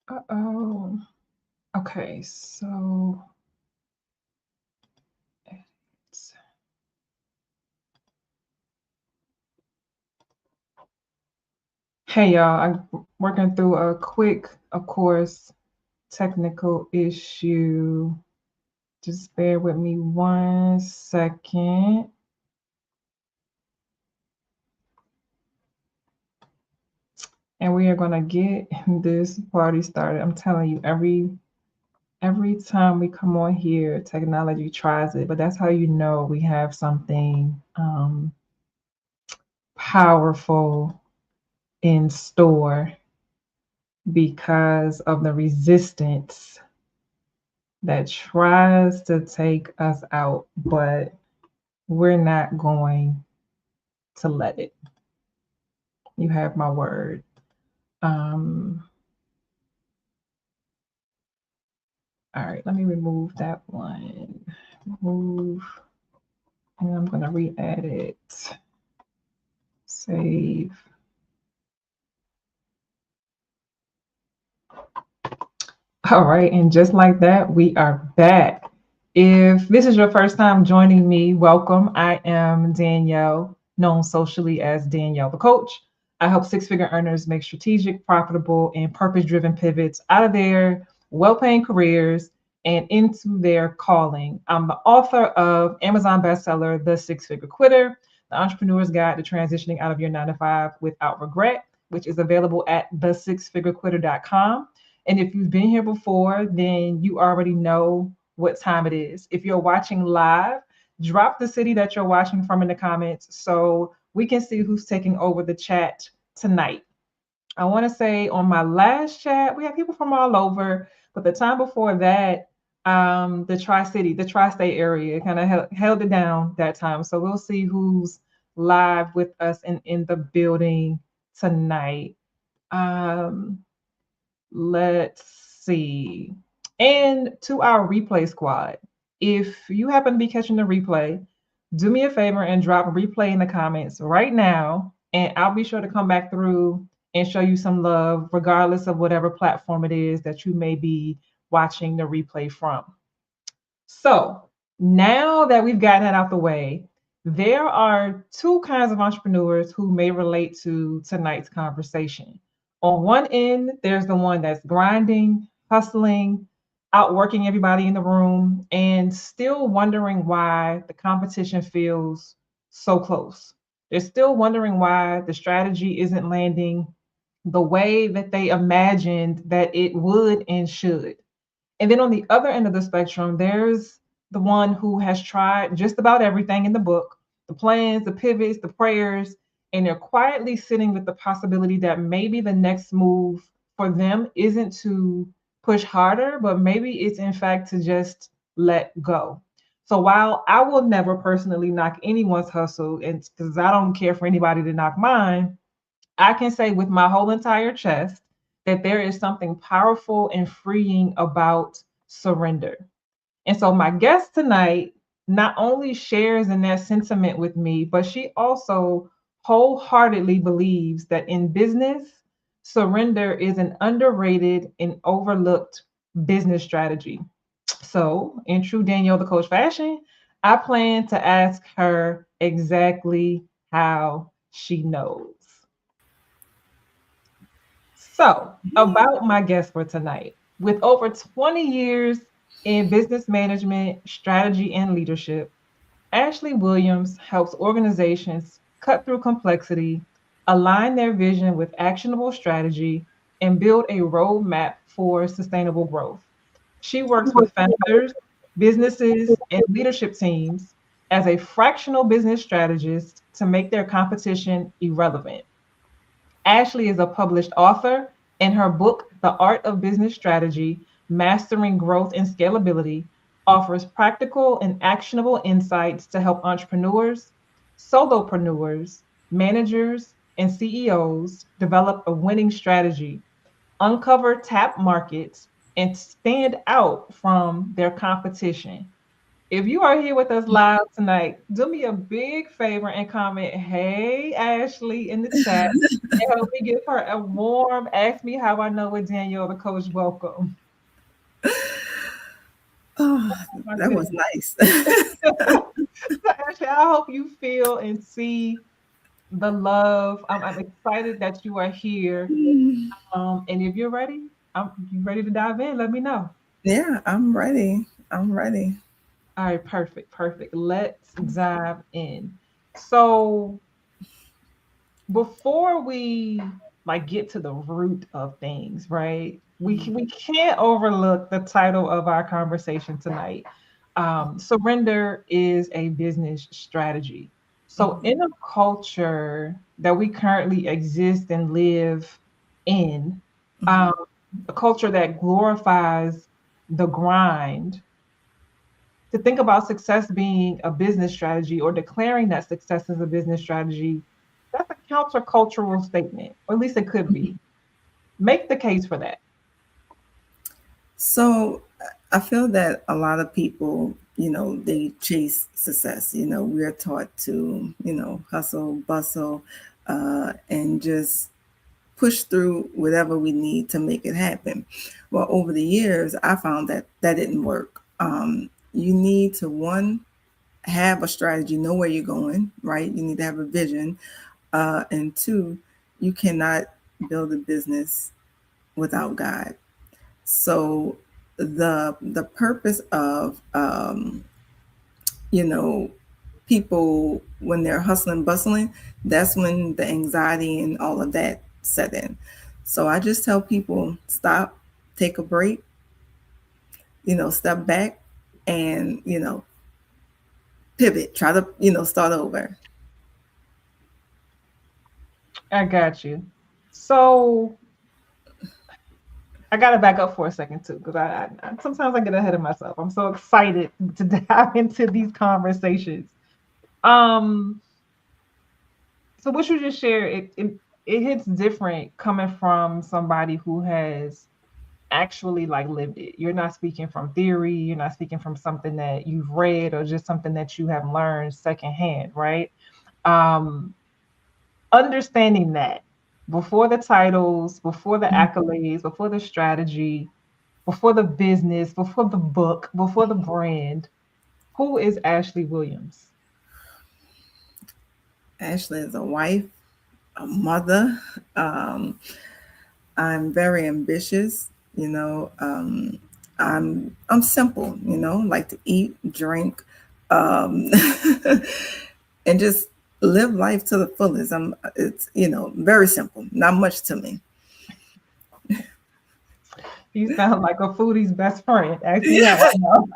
Uh-oh. Okay, so it's- hey y'all, I'm working through a quick, of course, technical issue. Just bear with me 1 second. And we are gonna get this party started. I'm telling you, every time we come on here, technology tries it, but that's how you know we have something powerful in store because of the resistance that tries to take us out, but we're not going to let it. You have my word. Um, all right, let me remove that one. Remove, and I'm gonna re-edit. Save. All right, and just like that, we are back. If this is your first time joining me, welcome. I am Danielle, known socially as Danielle The Coach. I help six-figure earners make strategic, profitable, and purpose-driven pivots out of their well-paying careers and into their calling. I'm the author of Amazon bestseller, The Six-Figure Quitter, The Entrepreneur's Guide to Transitioning Out of Your 9 to 5 Without Regret, which is available at thesixfigurequitter.com. And if you've been here before, then you already know what time it is. If you're watching live, drop the city that you're watching from in the comments so we can see who's taking over the chat tonight. I want to say on my last chat, we had people from all over, but the time before that, the Tri-City, the Tri-State area kind of held it down that time. So we'll see who's live with us and in the building tonight. Um, Let's see. And to our replay squad, if you happen to be catching the replay, do me a favor and drop replay in the comments right now. And I'll be sure to come back through and show you some love, regardless of whatever platform it is that you may be watching the replay from. So now that we've gotten that out the way, there are two kinds of entrepreneurs who may relate to tonight's conversation. On one end, there's the one that's grinding, hustling, outworking everybody in the room, and still wondering why the competition feels so close. They're still wondering why the strategy isn't landing the way that they imagined that it would and should. And then on the other end of the spectrum, there's the one who has tried just about everything in the book, the plans, the pivots, the prayers, and they're quietly sitting with the possibility that maybe the next move for them isn't to push harder, but maybe it's in fact to just let go. So while I will never personally knock anyone's hustle, and because I don't care for anybody to knock mine, I can say with my whole entire chest that there is something powerful and freeing about surrender. And so my guest tonight not only shares in that sentiment with me, but she also wholeheartedly believes that in business, surrender is an underrated and overlooked business strategy. So, in true Danielle the Coach fashion, I plan to ask her exactly how she knows. So, about my guest for tonight. With over 20 years in business management, strategy, and leadership, Ashley Williams helps organizations cut through complexity, align their vision with actionable strategy, and build a roadmap for sustainable growth. She works with founders, businesses, and leadership teams as a fractional business strategist to make their competition irrelevant. Ashley is a published author, and her book, The Art of Business Strategy Mastering Growth and Scalability, offers practical and actionable insights to help entrepreneurs, solopreneurs, managers, and CEOs develop a winning strategy, uncover tap markets, and stand out from their competition. If you are here with us live tonight, do me a big favor and comment, "Hey, Ashley," in the chat and help me give her a warm, ask me how I know with Danielle the Coach welcome. Oh, Oh my that was goodness. nice. So Ashley, I hope you feel and see the love. I'm excited that you are here. And if you're ready, you ready to dive in? Let me know. Yeah, I'm ready. I'm ready. All right, perfect, perfect. Let's dive in. So before we like get to the root of things, right? We can't overlook the title of our conversation tonight. Surrender is a business strategy. So Mhm, in a culture that we currently exist and live in, mhm, um, a culture that glorifies the grind, to think about success being a business strategy or declaring that success is a business strategy, that's a countercultural statement, or at least it could mhm. be. Make the case for that. So I feel that a lot of people, they chase success. We're taught to, hustle, bustle, and just push through whatever we need to make it happen. Well, over the years, I found that that didn't work. You need to, one, have a strategy, know where you're going, right? You need to have a vision. And two, you cannot build a business without God. So the purpose of you know people when they're hustling bustling, that's when the anxiety and all of that set in. So I just tell people, stop, take a break, step back, and pivot, try to start over. I got you. So I got to back up for a second too, because sometimes I get ahead of myself. I'm so excited to dive into these conversations. Um, so what you just shared, it hits different coming from somebody who has actually like lived it. You're not speaking from theory, you're not speaking from something that you've read or just something that you have learned secondhand, right? Um, Understanding that before the titles, before the accolades, before the strategy, before the business, before the book, before the brand, who is Ashley Williams? Ashley is a wife, a mother. um, I'm very ambitious. I'm simple. Like to eat, drink, um, and just live life to the fullest. It's very simple. Not much to me. You sound like a foodie's best friend. Ask me how I know.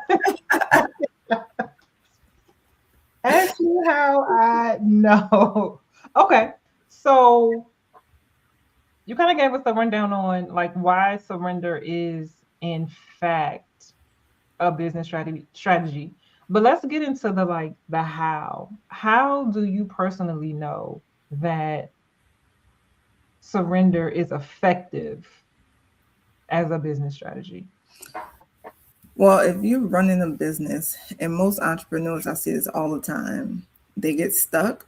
Ask me how I know. Okay. So you kind of gave us a rundown on like why surrender is in fact a business strategy. But let's get into the like the how. How do you personally know that surrender is effective as a business strategy? Well, if you're running a business, and most entrepreneurs, I see this all the time, they get stuck.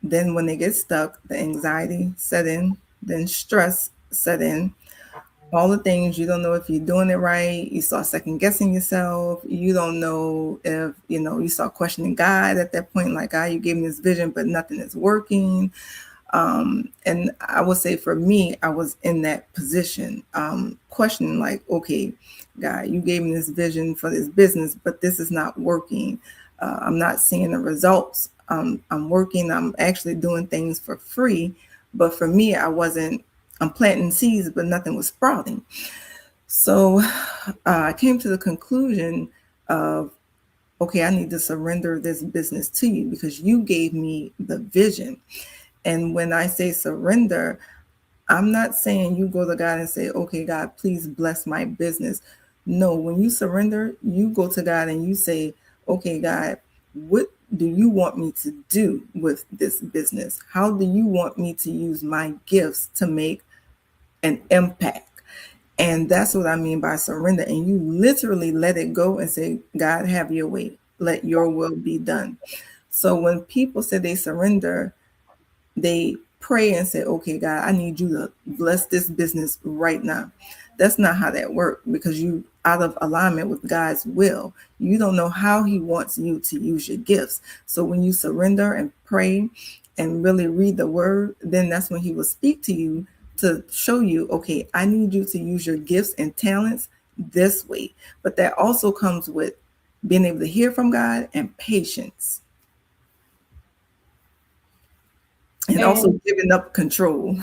Then when they get stuck, the anxiety set in, then stress set in, all the things you don't know if you're doing it right. You start second guessing yourself. You don't know if, you start questioning God at that point, like, God, you gave me this vision, but nothing is working. And I would say for me, I was in that position, questioning, like, okay, God, you gave me this vision for this business, but this is not working. I'm not seeing the results. I'm working, I'm actually doing things for free. But for me, I'm planting seeds, but nothing was sprouting. So I came to the conclusion of, okay, I need to surrender this business to you because you gave me the vision. And when I say surrender, I'm not saying you go to God and say, okay, God, please bless my business. No, when you surrender, you go to God and you say, okay, God, what do you want me to do with this business? How do you want me to use my gifts to make an impact? And that's what I mean by surrender. And you literally let it go and say, God, have your way. Let your will be done. So when people say they surrender, they pray and say, okay, God, I need you to bless this business right now. That's not how that works, because you out of alignment with God's will. You don't know how he wants you to use your gifts. So when you surrender and pray and really read the word, then that's when he will speak to you to show you, okay, I need you to use your gifts and talents this way. But that also comes with being able to hear from God and patience, and also And giving up control.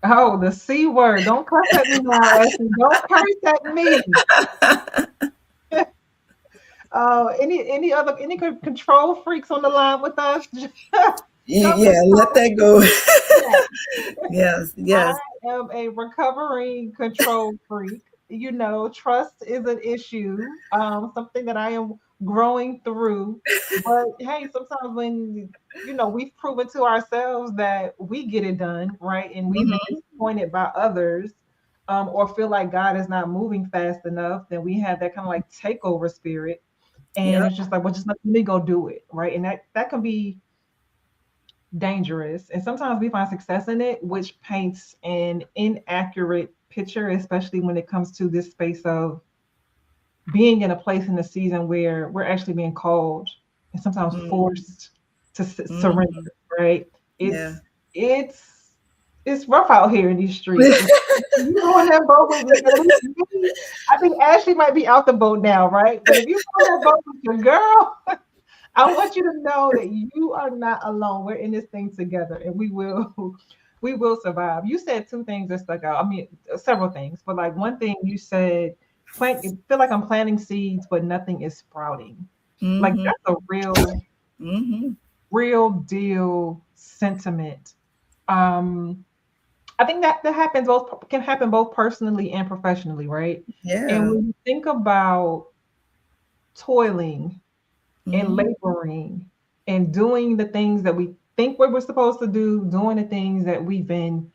oh, the C word. Don't curse at me now, Ashley. Don't curse at me. Any control freaks on the line with us? Come Yeah, let control. that go. Yeah. Yes, I yes. am a recovering control freak. Trust is an issue, something that I am growing through. But hey, sometimes when we've proven to ourselves that we get it done, right? And we've been Hmm. disappointed by others, or feel like God is not moving fast enough, then we have that kind of like takeover spirit. And Yep. it's just like, well, just let me go do it, right? And that can be dangerous. And sometimes we find success in it, which paints an inaccurate picture, especially when it comes to this space of being in a place in the season where we're actually being called and sometimes Mm-hmm. forced to surrender, right? Yeah. It's it's rough out here in these streets. And you on that boat with me, at least me, I think Ashley might be out the boat now, right? But if you on that boat with your girl, I want you to know that you are not alone. We're in this thing together, and we will we will survive. You said two things that stuck out. I mean, several things, but like one thing you said, plant. Feel like I'm planting seeds, but nothing is sprouting. Like Mm-hmm. that's a Mm-hmm. real deal sentiment. Um, I think that happens both can happen both personally and professionally, right? And Yeah. when you think about toiling and Mm-hmm. laboring and doing the things that we think we were supposed to do, doing the things that we've been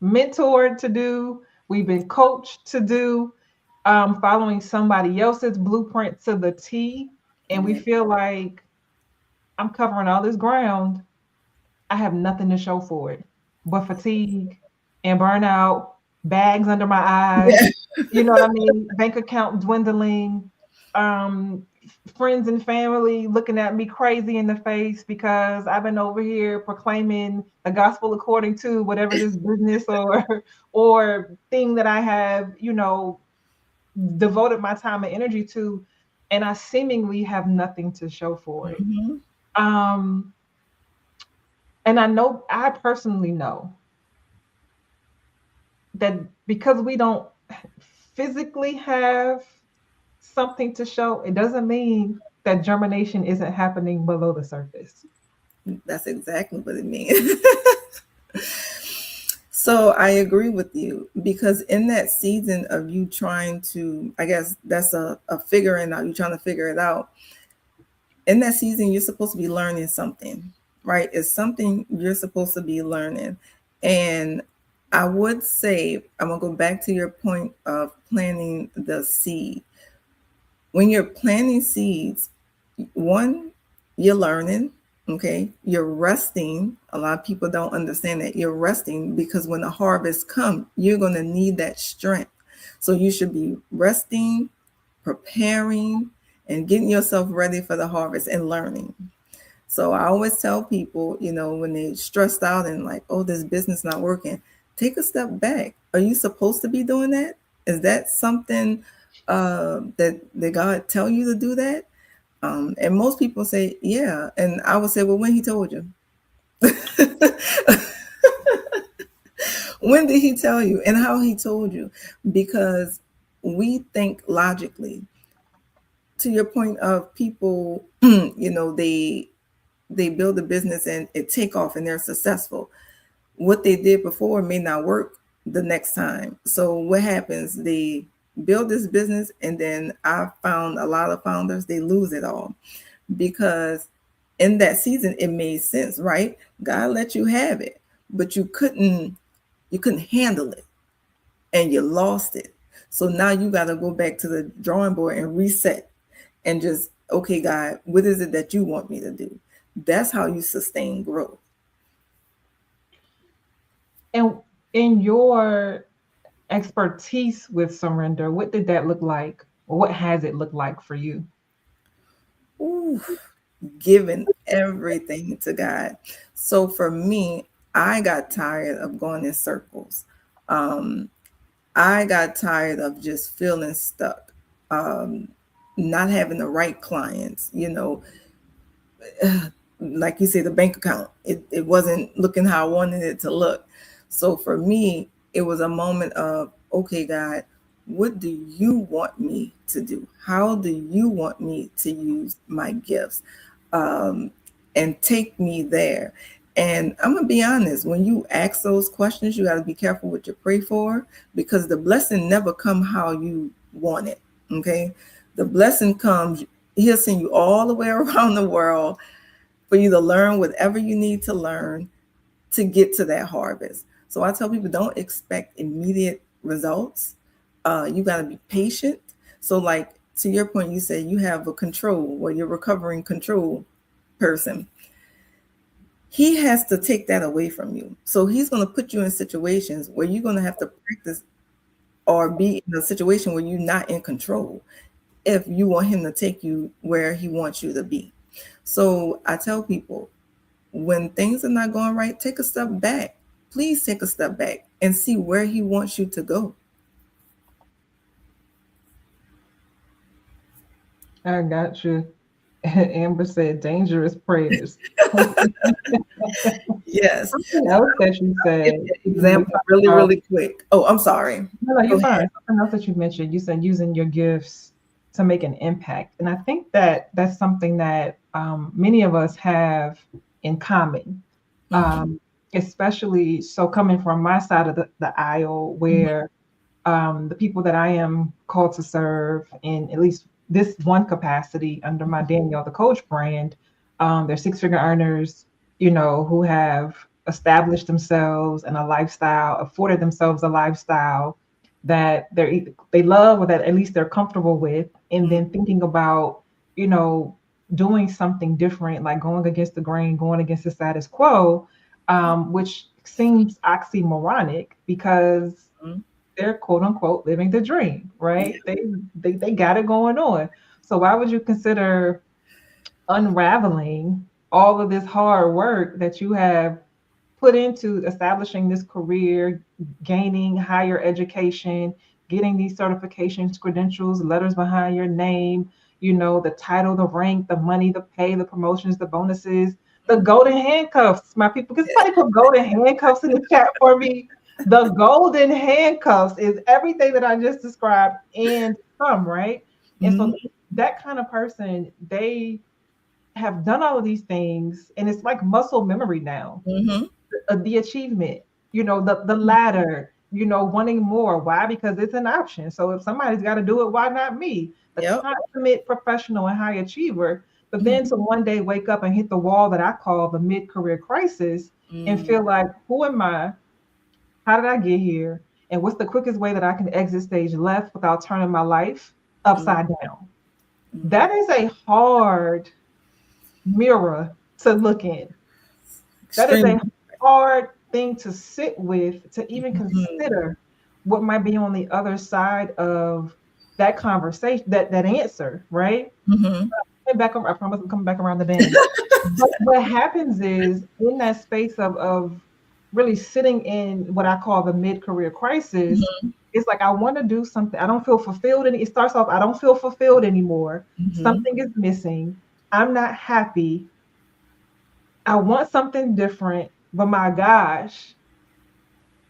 mentored to do, we've been coached to do, following somebody else's blueprint to the T. And we Yeah. feel like I'm covering all this ground. I have nothing to show for it but fatigue and burnout, bags under my eyes. Yeah. You know what I mean? Bank account dwindling, friends and family looking at me crazy in the face because I've been over here proclaiming the gospel according to whatever this business or thing that I have, devoted my time and energy to, and I seemingly have nothing to show for it. Mm-hmm. Um, and I personally know that because we don't physically have something to show, it doesn't mean that germination isn't happening below the surface. That's exactly what it means. So I agree with you, because in that season of you trying to, I guess that's a figuring out, you trying to figure it out. In that season, you're supposed to be learning something, right? It's something you're supposed to be learning. And I would say, I'm going to go back to your point of planting the seed. When you're planting seeds, one, you're learning, okay? You're resting. A lot of people don't understand that you're resting, because when the harvest comes, you're going to need that strength. So you should be resting, preparing, and getting yourself ready for the harvest and learning. So I always tell people, when they're stressed out and like, oh, this business not working, take a step back. Are you supposed to be doing that? Is that something that God tell you to do that? And most people say, yeah. And I would say, well, when he told you? When did he tell you and how he told you? Because we think logically. To your point of people, they build a business and it take off and they're successful. What they did before may not work the next time. So what happens? They build this business, and then I found a lot of founders, they lose it all, because in that season it made sense, right? God let you have it, but you couldn't handle it. and you lost it. So now you got to go back to the drawing board and reset and just, okay, God, what is it that you want me to do? That's how you sustain growth. And in your expertise with surrender, what did that look like? Or what has it looked like for you? Ooh, giving everything to God. So for me, I got tired of going in circles. Um, I got tired of just feeling stuck, um, not having the right clients, like you say, the bank account, it wasn't looking how I wanted it to look. So for me, it was a moment of, okay, God, what do you want me to do? How do you want me to use my gifts? Um, and take me there. And I'm gonna be honest, when you ask those questions, you got to be careful what you pray for, because the blessing never come how you want it. Okay, the blessing comes, he'll send you all the way around the world for you to learn whatever you need to learn to get to that harvest. So I tell people, don't expect immediate results. You got to be patient. So, like to your point, you said you have a control, or you're recovering control person. He has to take that away from you. So he's going to put you in situations where you're going to have to practice or be in a situation where you're not in control if you want him to take you where he wants you to be. So I tell people, when things are not going right, take a step back. Please take a step back and see where he wants you to go. I got you. Amber said dangerous prayers. Yes. Something else that you Give said you an when we example talked really, about, really quick. Oh, I'm sorry. no, Go you're ahead. fine. Something else that you mentioned, you said using your gifts to make an impact. And I think that that's something that many of us have in common, Mm-hmm. um, especially so coming from my side of the aisle where the people that I am called to serve in at least this one capacity under my Danielle The Coach brand. They're six-figure earners, who have established themselves in a lifestyle, afforded themselves a lifestyle that they love or that at least they're comfortable with, and then thinking about, you know, doing something different, like going against the grain, going against the status quo, which seems oxymoronic because Mm-hmm. they're quote unquote living the dream, Yeah. right? They got it going on. So why would you consider unraveling all of this hard work that you have put into establishing this career, gaining higher education, getting these certifications, credentials, letters behind your name, the title, the rank, the money, the pay, the promotions, the bonuses, the golden handcuffs. My people, can somebody put golden handcuffs in the chat for me? The golden handcuffs is everything that I just described and some, right? And so Mm-hmm. that kind of person, they have done all of these things and it's like muscle memory now. Mm-hmm. The achievement, the ladder, wanting more. Why? Because it's an option. So if somebody's got to do it, why not me? The Yep. consummate professional and high achiever. But then Mm-hmm. to one day wake up and hit the wall that I call the mid-career crisis and Mm-hmm. feel like, who am I? How did I get here? And what's the quickest way that I can exit stage left without turning my life upside down? Mm-hmm. That is a hard mirror to look in. That is Extremely. a hard thing to sit with, to even Mm-hmm. consider what might be on the other side of that conversation, that answer, right? Mm-hmm. Back, I promise I'm coming back around the bend. But what happens is in that space of really sitting in what I call the mid-career crisis, it's like I want to do something. I don't feel fulfilled. And it starts off, I don't feel fulfilled anymore. Mm-hmm. Something is missing. I'm not happy. I want something different, but my gosh,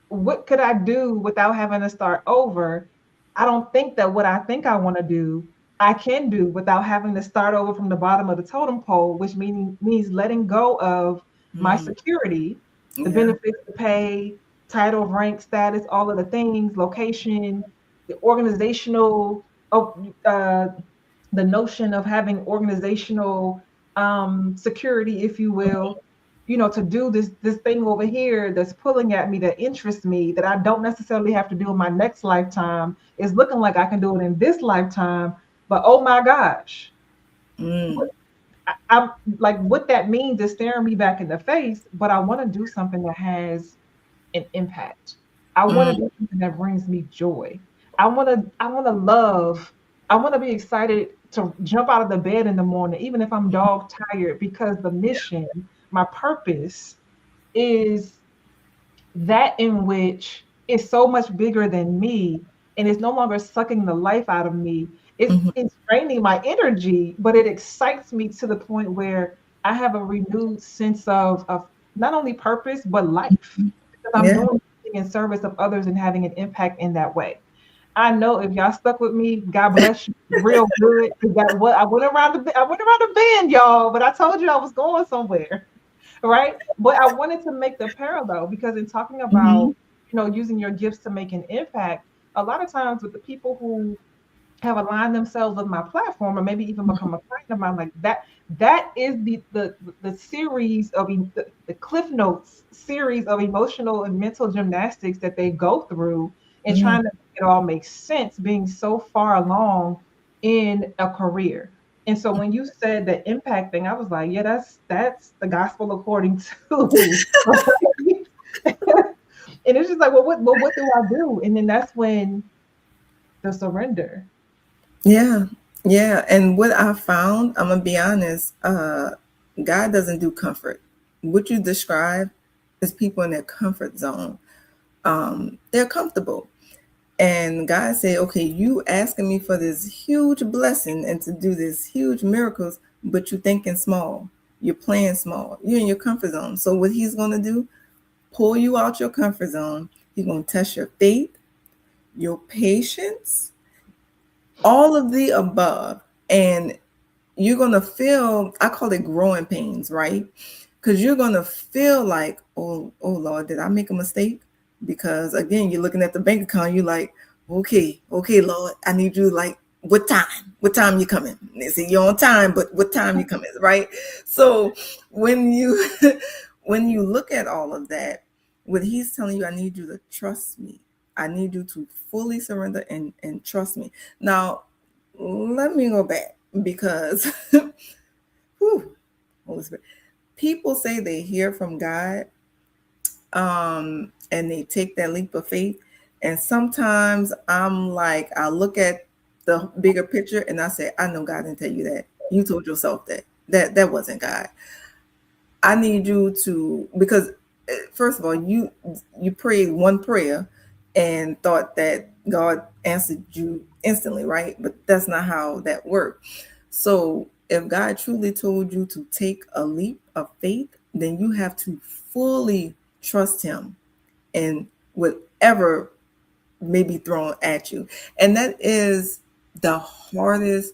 what could I do without having to start over? I don't think that what I think I want to do, I can do without having to start over from the bottom of the totem pole, which means letting go of my Mm-hmm. security, the Yeah. benefits, the pay, title, rank, status, all of the things, location, the organizational, oh, the notion of having organizational security, if you will, to do this thing over here that's pulling at me, that interests me, that I don't necessarily have to do in my next lifetime. It's looking like I can do it in this lifetime, but oh my gosh, Mm. I'm like, what that means is staring me back in the face. But I want to do something that has an impact. I want to Mm. do something that brings me joy. I want to love. I want to be excited to jump out of the bed in the morning, even if I'm dog tired, because the mission, my purpose is that in which is so much bigger than me, and it's no longer sucking the life out of me. Mhm. It's draining my energy, but it excites me to the point where I have a renewed sense of not only purpose but life, because I'm Yeah. doing something in service of others and having an impact in that way. I know if y'all stuck with me, God bless you, real good. Because that what I went around the bend, y'all. But I told you I was going somewhere, right? But I wanted to make the parallel because in talking Mhm. about using your gifts to make an impact, a lot of times with the people who have aligned themselves with my platform or maybe even become a client of mine, like that is the series of the cliff notes series of emotional and mental gymnastics that they go through and Mm. trying to make it all make sense, being so far along in a career. And so when you said the impact thing, I was like, yeah, that's the gospel according to and it's just like, what do I do? And then that's when the surrender. Yeah. Yeah. And what I found, I'm gonna be honest, God doesn't do comfort. What you describe is people in their comfort zone. They're comfortable. And God said, okay, you asking me for this huge blessing and to do this huge miracles, but you thinking small. You're playing small. You're in your comfort zone. So what he's gonna do, pull you out your comfort zone. He's gonna test your faith, your patience, all of the above. And you're gonna feel, I call it growing pains, right? Because you're gonna feel like, oh Lord, did I make a mistake? Because again, you're looking at the bank account, you're like, okay, Lord, I need you, like, what time? What time you coming? They say you're on time, but what time you coming, right? So when you when you look at all of that, what he's telling you, I need you to trust me. I need you to fully surrender and trust me. Now, let me go back because whew, Holy Spirit. People say they hear from God, and they take that leap of faith. And sometimes I'm like, I look at the bigger picture and I say, I know God didn't tell you that. You told yourself that. That wasn't God. I need you to, because first of all, you prayed one prayer and thought that God answered you instantly, right? But that's not how that worked. So if God truly told you to take a leap of faith, then you have to fully trust him in whatever may be thrown at you. And that is the hardest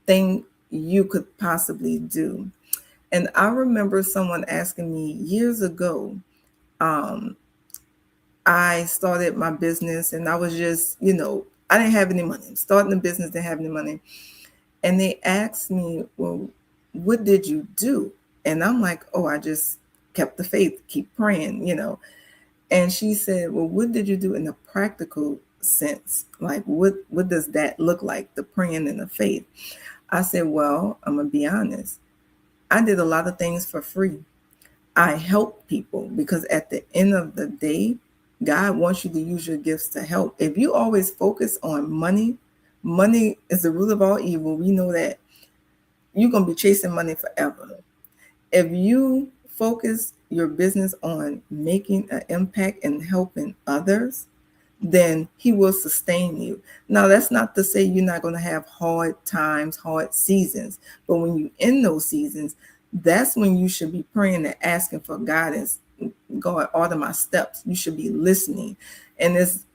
thing you could possibly do. And I remember someone asking me years ago, um, I started my business and I was just, I didn't have any money. Starting a business, didn't have any money. And they asked me, well, what did you do? And I'm like, oh, I just kept the faith, keep praying. And she said, well, what did you do in a practical sense? Like, what does that look like, the praying and the faith? I said, well, I'm going to be honest. I did a lot of things for free. I help people because at the end of the day, God wants you to use your gifts to help. If you always focus on money, money is the root of all evil. We know that you're going to be chasing money forever. If you focus your business on making an impact and helping others, then he will sustain you. Now, that's not to say you're not going to have hard times, hard seasons, but when you in those seasons, that's when you should be praying and asking for guidance. God, order my steps. You should be listening. And it's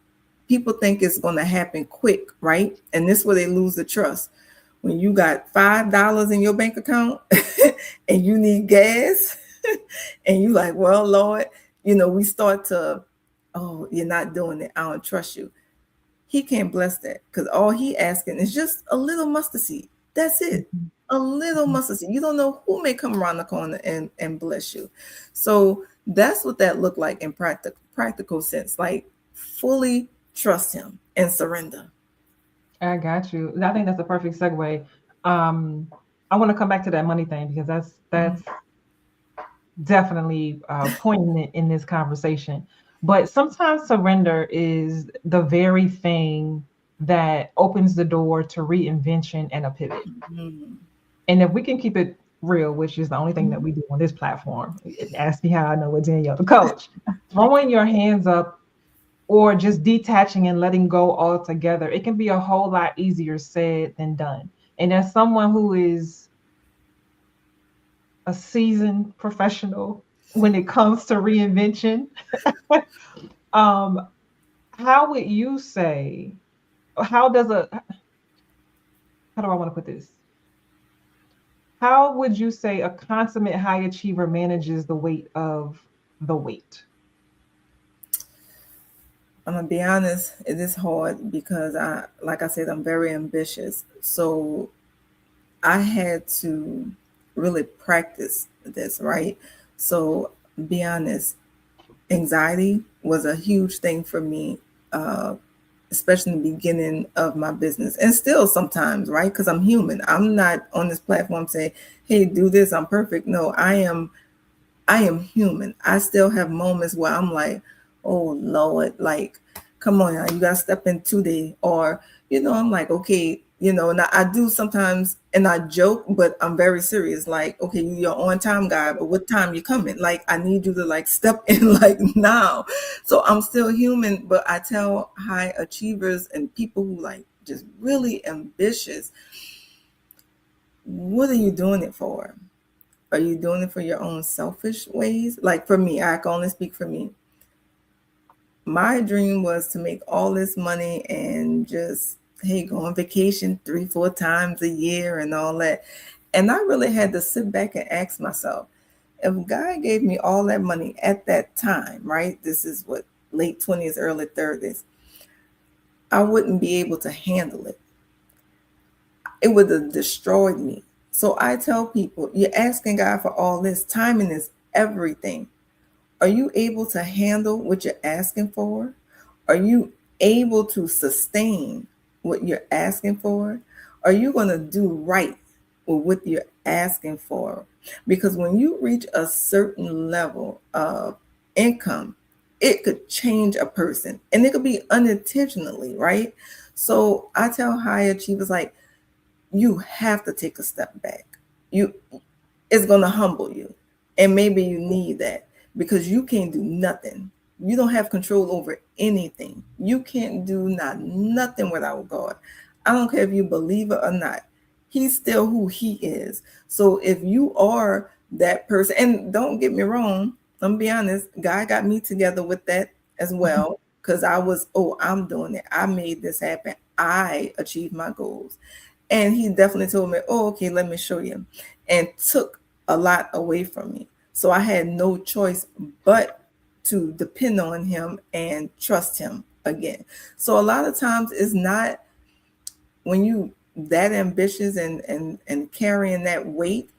people think it's going to happen quick, right? And this is where they lose the trust. When you got $5 in your bank account and you need gas, and you like, well, Lord, we start to, oh, you're not doing it. I don't trust you. He can't bless that because all he asking is just a little mustard seed. That's it. A little mustard seed. You don't know who may come around the corner and bless you. So that's what that looked like in practical sense. Like fully trust him and surrender. I got you. I think that's a perfect segue. Um, I want to come back to that money thing because that's definitely poignant in this conversation. But sometimes surrender is the very thing that opens the door to reinvention and a pivot. Mhm. And if we can keep it real, which is the only thing that we do on this platform, ask me how I know what Danielle the coach, throwing your hands up or just detaching and letting go altogether, it can be a whole lot easier said than done. And as someone who is a seasoned professional when it comes to reinvention, um, how would you say, how does a, how do I want to put this? How would you say a consummate high achiever manages the weight of the weight? I'm gonna be honest, it is hard because like I said, I'm very ambitious. So I had to really practice this, right? So be honest, anxiety was a huge thing for me, uh, especially in the beginning of my business, and still sometimes, right? Because I'm human. I'm not on this platform saying, "Hey, do this. I'm perfect." No, I am human. I still have moments where I'm like, oh Lord, like, come on now, you gotta step in today. Or, I'm like, okay, and I do sometimes and I joke, but I'm very serious. Like, okay, you're on time guy, but what time you coming? Like, I need you to like step in like now. So I'm still human, but I tell high achievers and people who like just really ambitious, what are you doing it for? Are you doing it for your own selfish ways? Like for me, I can only speak for me. My dream was to make all this money and just, hey, go on vacation 3, 4 times a year and all that. And I really had to sit back and ask myself, if God gave me all that money at that time, right? This is what, late 20s, early 30s, I wouldn't be able to handle it. It would have destroyed me. So I tell people, you're asking God for all this. Timing is everything. Are you able to handle what you're asking for? Are you able to sustain what you're asking for? Are you going to do right with what you're asking for? Because when you reach a certain level of income, it could change a person and it could be unintentionally, right? So I tell high achievers, like, you have to take a step back. You It's going to humble you. And maybe you need that because you can't do nothing. You don't have control over anything. You can't do nothing without God. I don't care if you believe it or not. He's still who he is. So if you are that person, and don't get me wrong, I'm be honest, God got me together with that as well. Because I was, oh, I'm doing it. I made this happen. I achieved my goals. And he definitely told me, oh, okay, let me show you. And took a lot away from me. So I had no choice but to depend on him and trust him again. So a lot of times it's not, when you that ambitious and carrying that weight,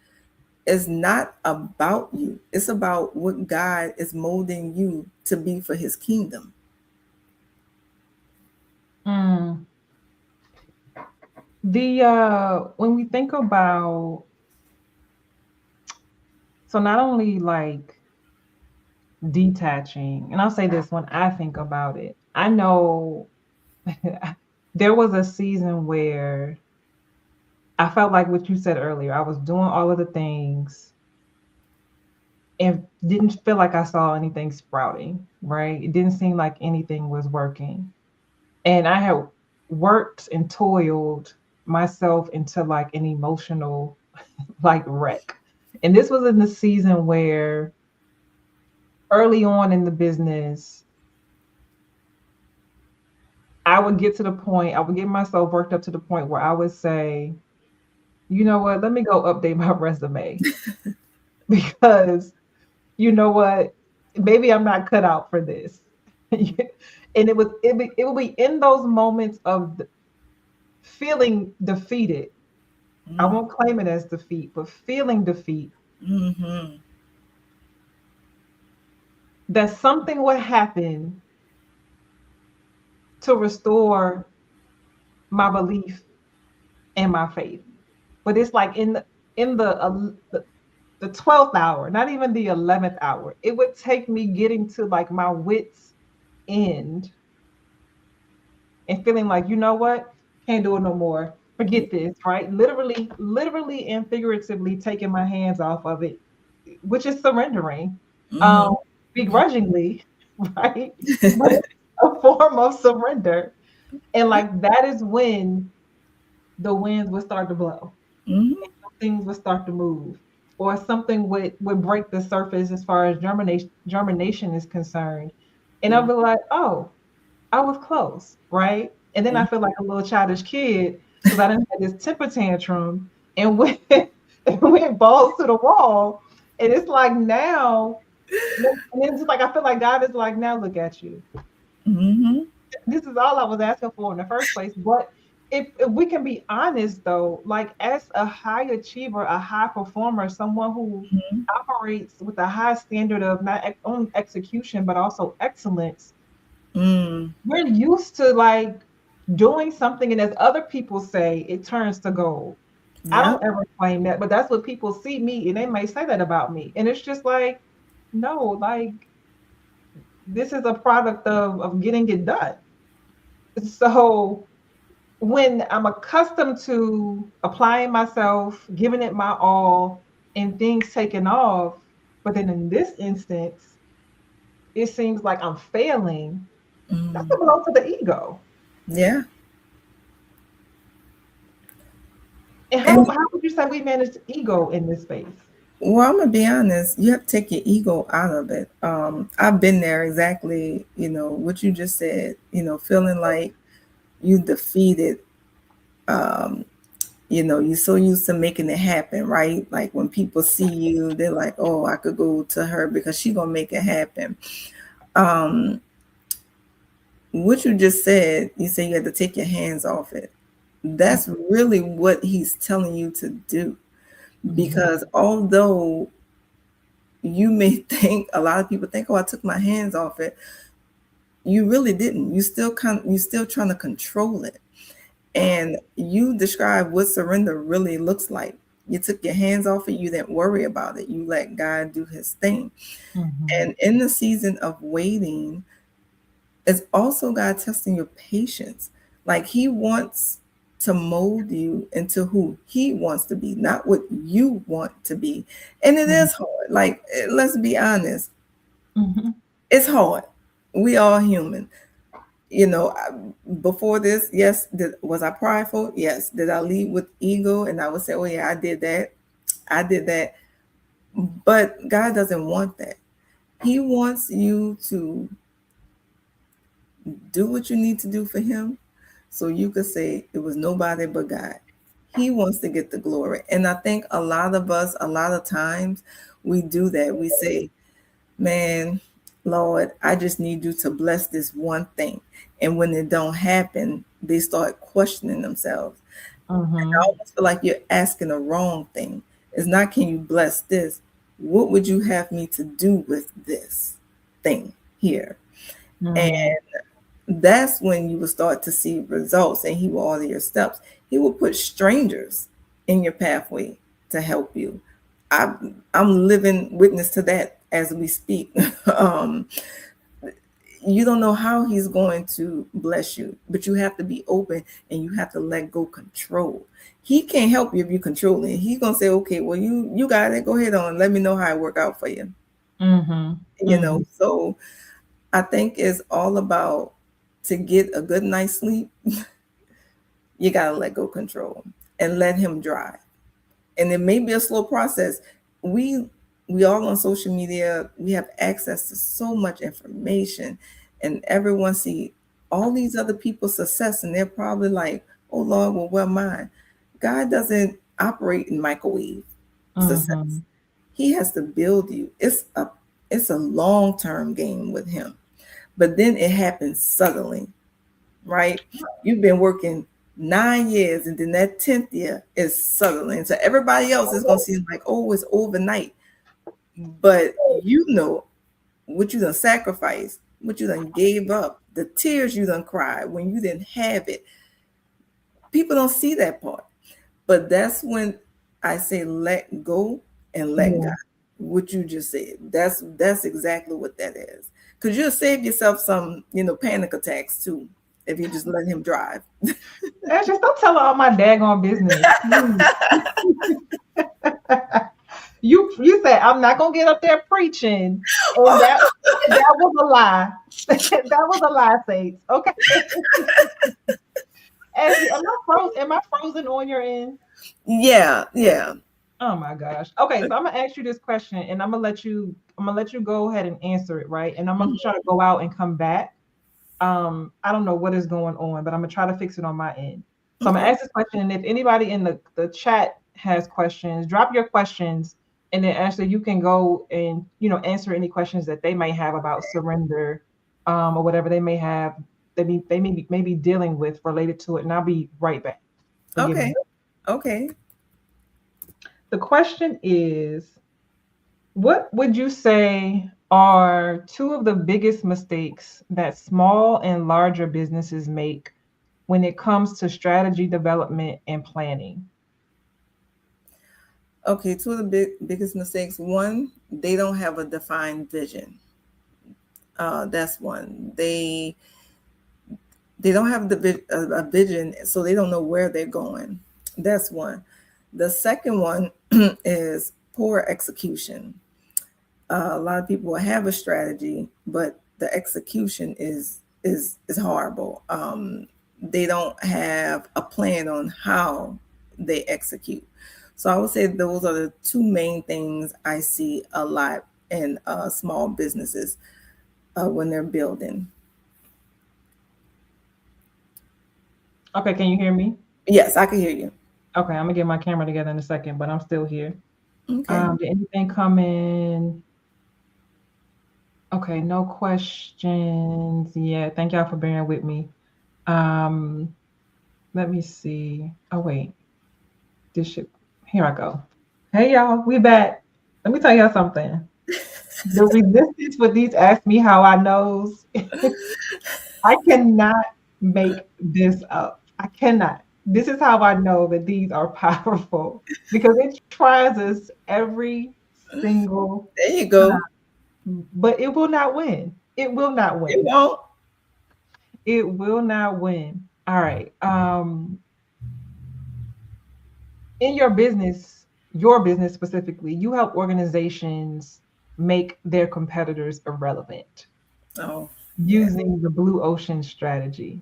is not about you. It's about what God is molding you to be for his kingdom. Mm. The when we think about, so not only like detaching, and I'll say this, when I think about it, I know there was a season where I felt like what you said earlier. I was doing all of the things and didn't feel like I saw anything sprouting, right? It didn't seem like anything was working. And I had worked and toiled myself into like an emotional like wreck. And this was in the season where early on in the business, I would get to the point, I would get myself worked up to the point where I would say, you know what, let me go update my resume because you know what, maybe I'm not cut out for this. And it would be in those moments of feeling defeated I won't claim it as defeat, but feeling defeat, Mm-hmm. that something would happen to restore my belief and my faith. But it's like in the 12th hour, not even the 11th hour. It would take me getting to like my wits end and feeling like, you know what? Can't do it no more. Forget this, right? Literally and figuratively taking my hands off of it, which is surrendering, Mm-hmm. um, begrudgingly, right? But it's a form of surrender. And like that is when the winds would start to blow, Mm-hmm. things would start to move, or something would break the surface as far as germination is concerned. And I'll be like, oh, I was close, right? And then I feel like a little childish kid because I didn't have this temper tantrum and went and went balls to the wall. And it's like now, and it's just like I feel like God is like, now look at you. Mm-hmm. This is all I was asking for in the first place. But if we can be honest though, like as a high achiever, a high performer, someone who operates with a high standard of not only execution but also excellence, Mm-hmm. we're used to like doing something, and as other people say, it turns to gold. I Yeah. don't ever claim that, but that's what people see me, and they may say that about me. And it's just like, no, like this is a product of getting it done. So when I'm accustomed to applying myself, giving it my all, and things taking off, but then in this instance, it seems like I'm failing, that's a Mm. blow to the ego. Yeah. And And how would you say we manage ego in this space? well, I'm gonna be honest, you have to take your ego out of it. I've been there exactly, what you just said, feeling like you defeated, um, you're so used to making it happen, right? Like when people see you, they're like, oh, I could go to her because she gonna make it happen. Um, what you just said, you say you had to take your hands off it. That's really what he's telling you to do. Mhm, Because although you may think a lot of people think, oh, I took my hands off it, you really didn't. You still trying to control it. And you describe what surrender really looks like. You took your hands off it, you didn't worry about it. You let God do his thing. mhm, And in the season of waiting, it's also God testing your patience. Like he wants to mold you into who he wants to be, not what you want to be. And it mhm, is hard. Like, let's be honest, mhm, it's hard. We are human. Before this, yes, was I prideful? Yes. Did I lead with ego? And I would say, oh, yeah, I did that. I did that. But God doesn't want that. He wants you to do what you need to do for him so you could say it was nobody but God. He wants to get the glory. And I think a lot of us, a lot of times, we do that. We say, man, Lord, I just need you to bless this one thing. And when it don't happen, they start questioning themselves. I mhm, almost feel like you're asking the wrong thing. It's not, can you bless this? What would you have me to do with this thing here? And mhm, that's when you will start to see results and he will order your steps. He will put strangers in your pathway to help you. I'm living witness to that as we speak. um, you don't know how he's going to bless you, but you have to be open and you have to let go control. He can't help you if you control it. He's gonna say, okay, well, you got it. Go ahead on. Let me know how it work out for you. mhm, mhm, So I think it's all about, to get a good night's sleep, you gotta let go control and let him drive. And it may be a slow process. We we all on social media, we have access to so much information, and everyone see all these other people's success, and they're probably like, "Oh Lord, well, what mine?" God doesn't operate in microwave success. mhm. He has to build you. It's a long term game with him, but then it happens suddenly, right? You've been working. 9 years, and then that 10th year is suddenly. So everybody else is gonna seem like, oh, it's overnight. But you know what you done sacrificed, what you done gave up, the tears you done cried when you didn't have it. People don't see that part. But that's when I say let go and let God. Yeah. What you just said. That's exactly what that is. Because you'll save yourself some, panic attacks too, if you just let him drive. And just don't tell all my daggone business. Please. You said I'm not gonna get up there preaching, and that was a lie. That was a lie, Saints. Okay. Ashley, am I frozen on your end? Yeah, yeah. Oh my gosh. Okay, so I'm gonna ask you this question, and I'm gonna let you go ahead and answer it, right? And I'm gonna try to go out and come back. I don't know what is going on, but I'm gonna try to fix it on my end. So I'm gonna Okay. ask this question, and if anybody in the chat has questions, drop your questions, and then Ashley, you can go and answer any questions that they may have about surrender, or whatever they may have, they may be dealing with related to it, and I'll be right back. Forgive Okay. me. Okay. The question is, what would you say are two of the biggest mistakes that small and larger businesses make when it comes to strategy development and planning? Okay. Two of the biggest mistakes. One, they don't have a defined vision. That's one. They don't have a vision, so they don't know where they're going. That's one. The second one is poor execution. A lot of people have a strategy, but the execution is horrible. They don't have a plan on how they execute. So I would say those are the two main things I see a lot in small businesses when they're building. Okay, can you hear me? Yes, I can hear you. Okay, I'm gonna get my camera together in a second, but I'm still here. Okay. Did anything come in? Okay, no questions. Yeah, thank y'all for bearing with me. Um, Let me see. Oh wait, this should. Here I go. Hey y'all, we back. Let me tell y'all something. The resistance with these ask me how I knows. I cannot make this up. I cannot. This is how I know that these are powerful because it tries us every single There you go. time, but it will not win. It will not It win. won't. It will not win. All right. In your business specifically, you help organizations make their competitors irrelevant Oh, yeah. using the blue ocean strategy.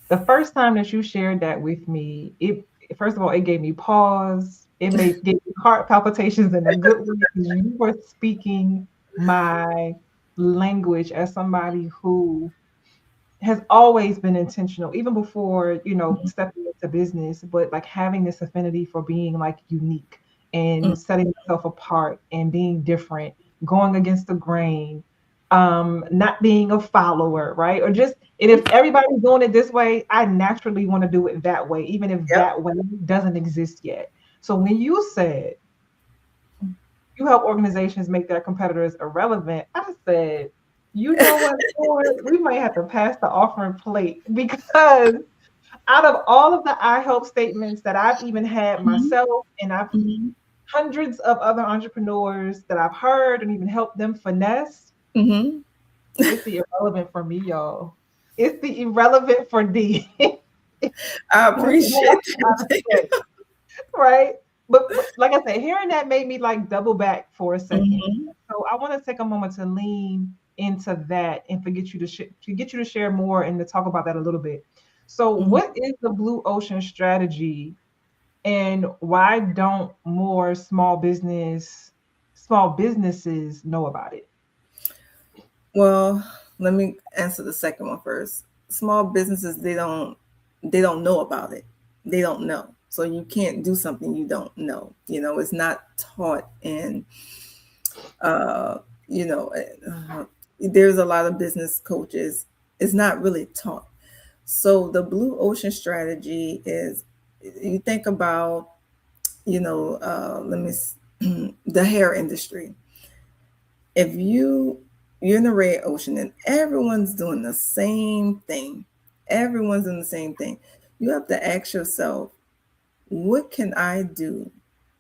The first time that you shared that with me, it first of all, it gave me pause. Gave me heart palpitations in a good way because you were speaking my language as somebody who has always been intentional, even before, stepping into business, but like having this affinity for being like unique Mm, and setting myself apart and being different, going against the grain, not being a follower, right? Or just, and if everybody's doing it this way, I naturally want to do it that way, even if yep. that way doesn't exist yet. So when you said you help organizations make their competitors irrelevant, I said, you know what, Lord, we might have to pass the offering plate because out of all of the I help statements that I've even had Mhm, myself, and I've mhm, hundreds of other entrepreneurs that I've heard and even helped them finesse, mhm. it's the irrelevant for me, y'all. It's the irrelevant for D. I With all appreciate my that. respect, right? But like I said, hearing that made me like double back for a second. Mhm, So I want to take a moment to lean into that and forget you to get you to share more and to talk about that a little bit. So, mhm. what is the blue ocean strategy, and why don't more small businesses know about it? Well, let me answer the second one first. Small businesses, they don't know about it. They don't know. So you can't do something you don't know. It's not taught in uh, there's a lot of business coaches. It's not really taught. So the blue ocean strategy is, you think about, the hair industry. If you're in the red ocean and everyone's doing the same thing, everyone's doing the same thing, you have to ask yourself, what can I do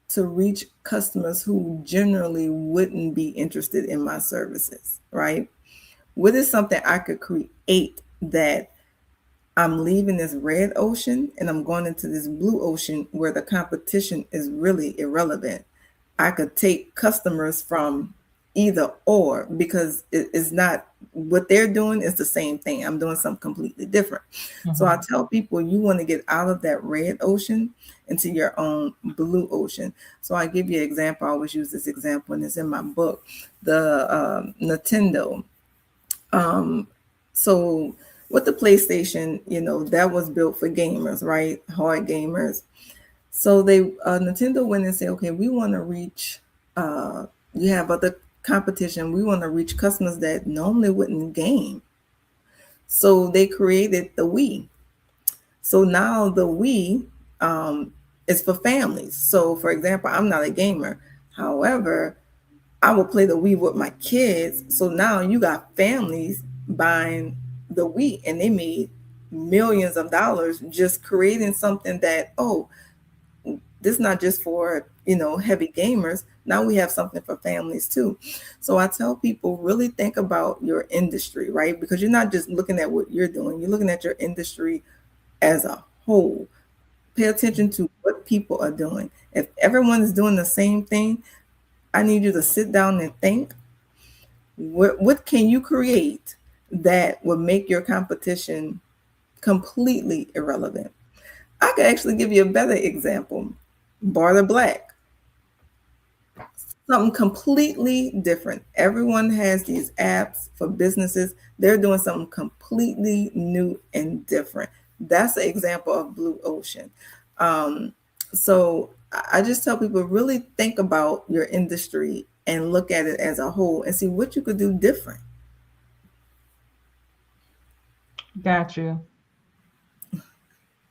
to reach customers who generally wouldn't be interested in my services, right? What is something I could create that I'm leaving this red ocean and I'm going into this blue ocean where the competition is really irrelevant? I could take customers from either or, because it's not, what they're doing is the same thing. I'm doing something completely different. So I Mhm. tell people, you want to get out of that red ocean into your own blue ocean. So I give you an example. I always use this example, and it's in my book, the Nintendo. Um, so with the PlayStation, that was built for gamers, right? Hard gamers. So Nintendo went and said, okay, we want to reach. You have other competition. We want to reach customers that normally wouldn't game. So they created the Wii. So now the Wii is for families. So for example, I'm not a gamer. However, I will play the Wii with my kids. So now you got families buying the Wii, and they made millions of dollars just creating something that, oh, this is not just for, heavy gamers. Now we have something for families too. So I tell people, really think about your industry, right? Because you're not just looking at what you're doing, you're looking at your industry as a whole. Pay attention to what people are doing. If everyone is doing the same thing, I need you to sit down and think, what can you create that would make your competition completely irrelevant? I could actually give you a better example. Barter Black, something completely different. Everyone has these apps for businesses. They're doing something completely new and different. That's an example of blue ocean. Um, so I just tell people, really think about your industry and look at it as a whole and see what you could do different. Got you.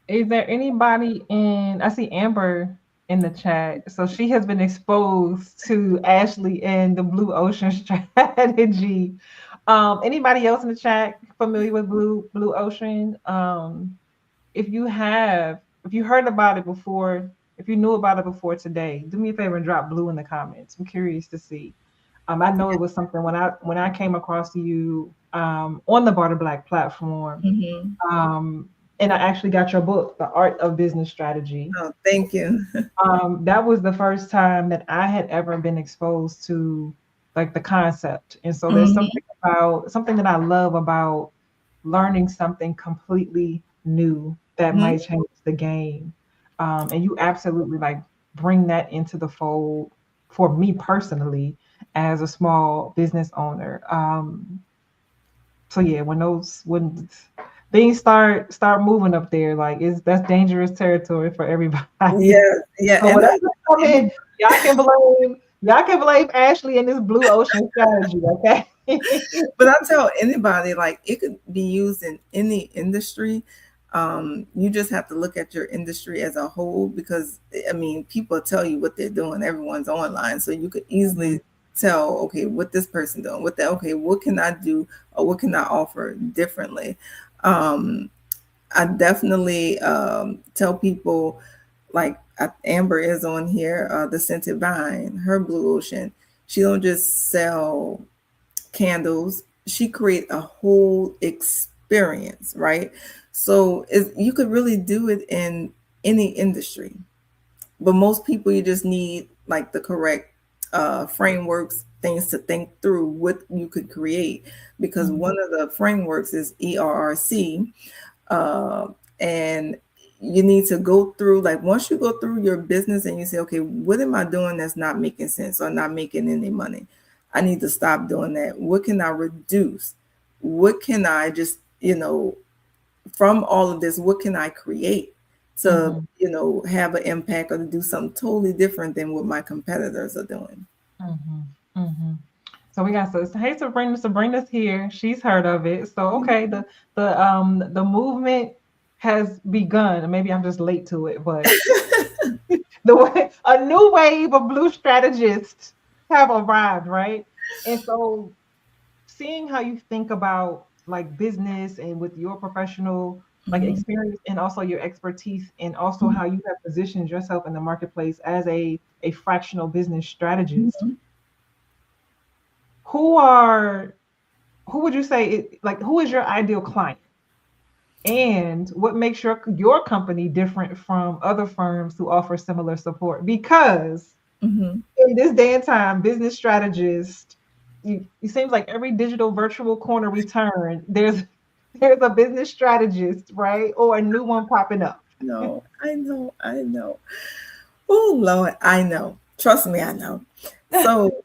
Is there anybody in? I see Amber in the chat. So she has been exposed to Ashley and the Blue Ocean strategy. Anybody else in the chat familiar with Blue Ocean? If you have, if you heard about it before, if you knew about it before today, do me a favor and drop blue in the comments. I'm curious to see. I know it was something when I came across you on the Barter Black platform, Hmm. um, and I actually got your book, The Art of Business Strategy. Oh, thank you. That was the first time that I had ever been exposed to like the concept. And so there's Hmm. something that I love about learning something completely new that Hmm. might change the game. And you absolutely like bring that into the fold for me personally as a small business owner. So yeah, when things start moving up there, like it's that's dangerous territory for everybody. Yeah, yeah, So whatever come in, y'all can blame Ashley and this blue ocean strategy, okay? but I tell anybody, like, it could be used in any industry. You just have to look at your industry as a whole, because I mean, people tell you what they're doing. Everyone's online, so you could Mhm, easily tell, okay, what this person doing, what that, okay, what can I do, or what can I offer differently. Um, I definitely tell people, like, Amber is on here, the Scented Vine, her blue ocean. She don't just sell candles. She create a whole experience, right? So you could really do it in any industry, but most people, you just need like the correct frameworks, things to think through what you could create, because mhm, one of the frameworks is ERRC, uh, and you need to go through, like, once you go through your business and you say, okay, what am I doing that's not making sense or not making any money? I need to stop doing that. What can I reduce? What can I just, from all of this, what can I create to, mhm, have an impact or to do something totally different than what my competitors are doing? mhm, mhm. So we got, so hey, Sabrina. Sabrina's here. She's heard of it. So okay, the movement has begun. Maybe I'm just late to it, but the way a new wave of blue strategists have arrived, right? And so seeing how you think about like business and with your professional like Mhm, experience and also your expertise and also mhm, how you have positioned yourself in the marketplace as a fractional business strategist, mhm. who are who would you say like who is your ideal client, and what makes your company different from other firms who offer similar support? Because Mhm. in this day and time, business strategist, it seems like every digital virtual corner we turn, there's a business strategist, right? Or a new one popping up. No, I know, I know. Oh Lord, I know. Trust me, I know. So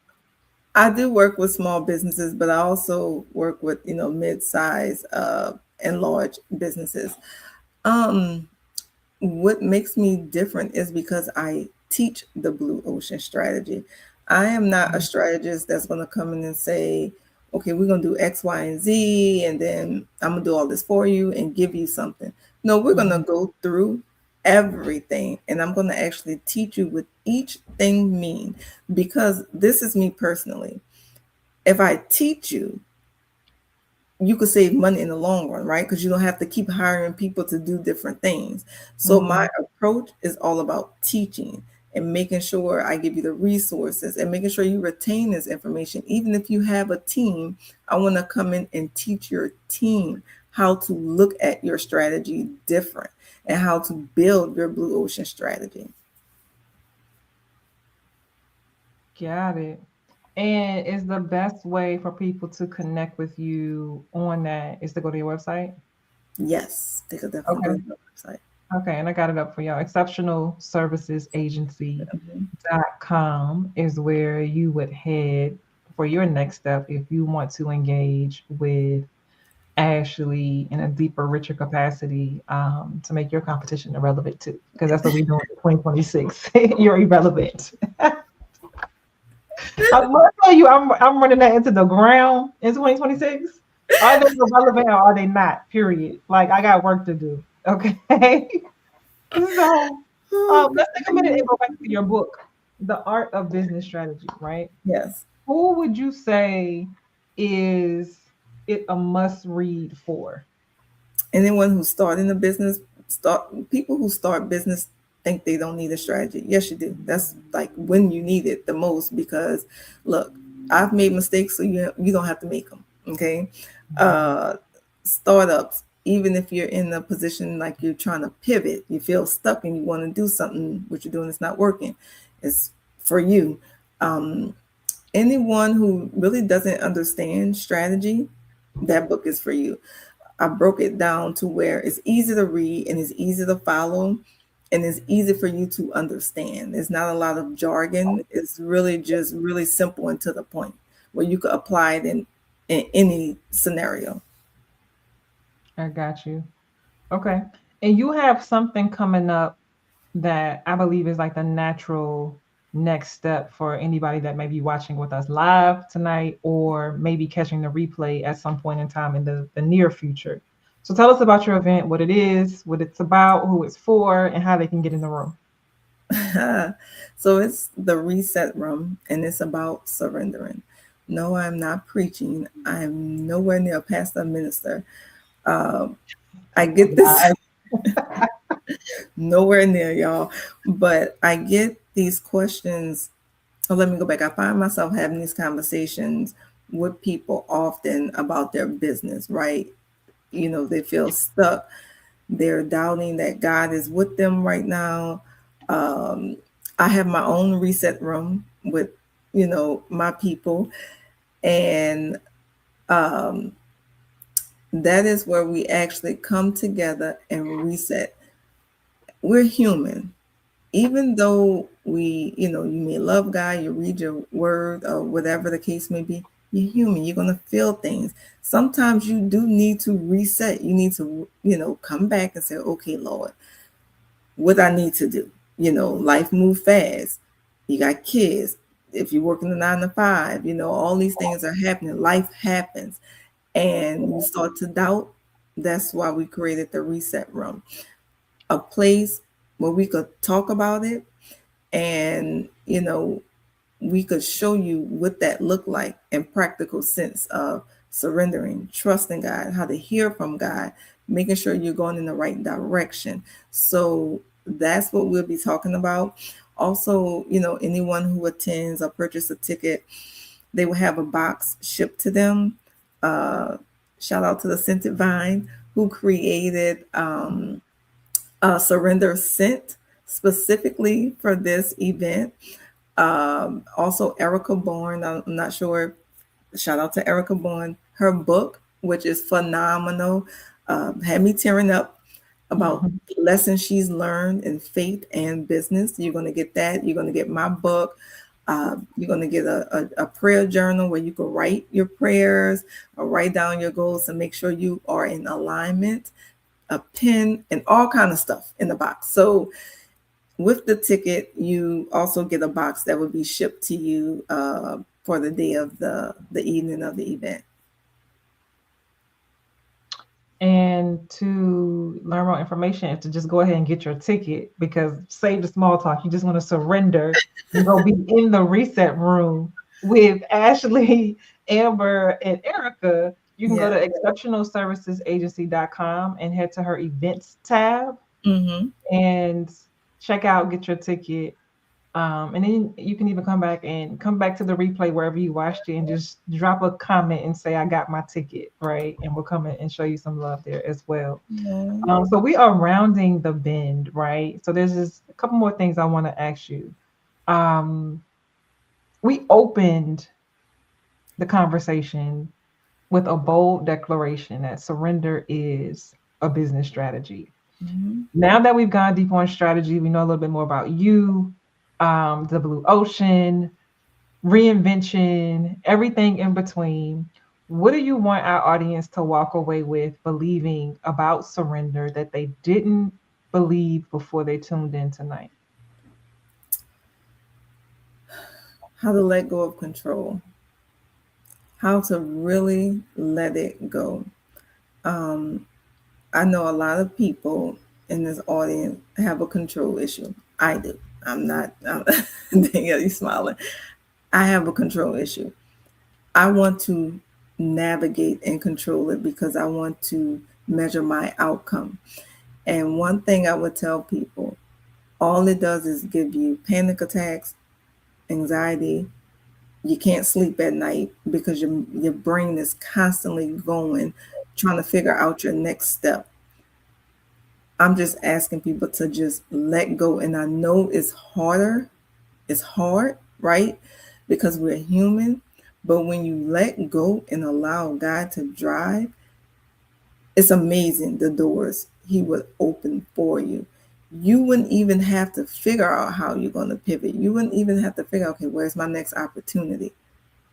I do work with small businesses, but I also work with, mid-size and large businesses. Um, what makes me different is because I teach the blue ocean strategy. I am not a strategist that's going to come in and say, okay, we're going to do X, Y, and Z, and then I'm going to do all this for you and give you something. No, we're going to Mhm. go through everything, and I'm going to actually teach you what each thing mean, because this is me personally. If I teach you, you could save money in the long run, right? Because you don't have to keep hiring people to do different things. So my Mhm. approach is all about teaching and making sure I give you the resources and making sure you retain this information. Even if you have a team, I want to come in and teach your team how to look at your strategy different and how to build your blue ocean strategy. Got it. And is the best way for people to connect with you on that is to go to your website? Yes, they could definitely go Okay. to the website. Okay, and I got it up for y'all. Exceptional Services Mhm. Agency.com is where you would head for your next step if you want to engage with Ashley in a deeper, richer capacity, to make your competition irrelevant too. Because that's what we're doing in 2026. You're irrelevant. I'm gonna tell you, I'm running that into the ground in 2026. Are they irrelevant or are they not? Period. Like I got work to do. Okay. So Oh God, let's take a I minute and know. go back to your book, The Art of Business Strategy, right? Yes. Who would you say is it a must read for? Anyone who's starting a business, start people who start business think they don't need a strategy. Yes, you do. That's like when you need it the most, because look, I've made mistakes, so you don't have to make them. Okay. uh Startups, even if you're in a position like you're trying to pivot, you feel stuck and you want to do something, what you're doing is not working, it's for you. um Anyone who really doesn't understand strategy, that book is for you. I broke it down to where it's easy to read and it's easy to follow and it's easy for you to understand. There's not a lot of jargon. It's really just really simple and to the point where you could apply it in any scenario. I got you. Okay. And you have something coming up that I believe is like the natural next step for anybody that may be watching with us live tonight or maybe catching the replay at some point in time in the near future. So tell us about your event, what it is, what it's about, who it's for, and how they can get in the room. So it's the reset room and it's about surrendering. No, I'm not preaching. I'm nowhere near a pastor or minister. Um, I get this. Live. Nowhere near, y'all. But I get these questions. Oh, let me go back. I find myself having these conversations with people often about their business, right? They feel stuck. They're doubting that God is with them right now. Um, I have my own reset room with, my people. And um, that is where we actually come together and reset. We're human. Even though you may love God, you read your word or whatever the case may be, you're human. You're going to feel things. Sometimes you do need to reset. You need to, come back and say, okay, Lord, what I need to do. Life move fast. You got kids. if you work in the 9 to 5, all these things are happening. Life happens, and you start to doubt. That's why we created the reset room, a place where we could talk about it, and we could show you what that looked like in practical sense of surrendering, trusting God, how to hear from God, making sure you're going in the right direction. So that's what we'll be talking about. Also, anyone who attends or purchase a ticket, they will have a box shipped to them. Uh, Shout out to the Scented Vine who created a surrender scent specifically for this event. Also, Erica Bourne, I'm not sure. Shout out to Erica Bourne. Her book, which is phenomenal, had me tearing up about Mhm. lessons she's learned in faith and business. You're going to get that. You're going to get my book. You're going to get a prayer journal where you can write your prayers or write down your goals and make sure you are in alignment, a pen, and all kind of stuff in the box. So with the ticket, you also get a box that will be shipped to you for the day of the evening of the event. And to learn more information and to just go ahead and get your ticket, because save the small talk. You just want to surrender and go be in the reset room with Ashley, Amber, and Erica. You can go Yeah. to exceptionalservicesagency.com and head to her events tab Mm-hmm. and check out, get your ticket. And then you can even come back to the replay wherever you watched it and just drop a comment and say, I got my ticket, right? And we'll come in and show you some love there as well. Yeah. So we are rounding the bend, right? So there's just a couple more things I want to ask you. Um, we opened the conversation with a bold declaration that surrender is a business strategy. Mm-hmm. Now that we've gone deep on strategy, we know a little bit more about you, the blue ocean, reinvention, everything in between. What do you want our audience to walk away with believing about surrender that they didn't believe before they tuned in tonight? How to let go of control. How to really let it go. Um, I know a lot of people in this audience have a control issue. I do. I'm not. Danielle, you smiling. I have a control issue. I want to navigate and control it because I want to measure my outcome. And one thing I would tell people, all it does is give you panic attacks, anxiety. You can't sleep at night because your brain is constantly going, trying to figure out your next step. I'm just asking people to just let go. And I know it's harder. It's hard, right? Because we're human. But when you let go and allow God to drive, it's amazing the doors He would open for you. You wouldn't even have to figure out how you're going to pivot. You wouldn't even have to figure out, okay, where's my next opportunity?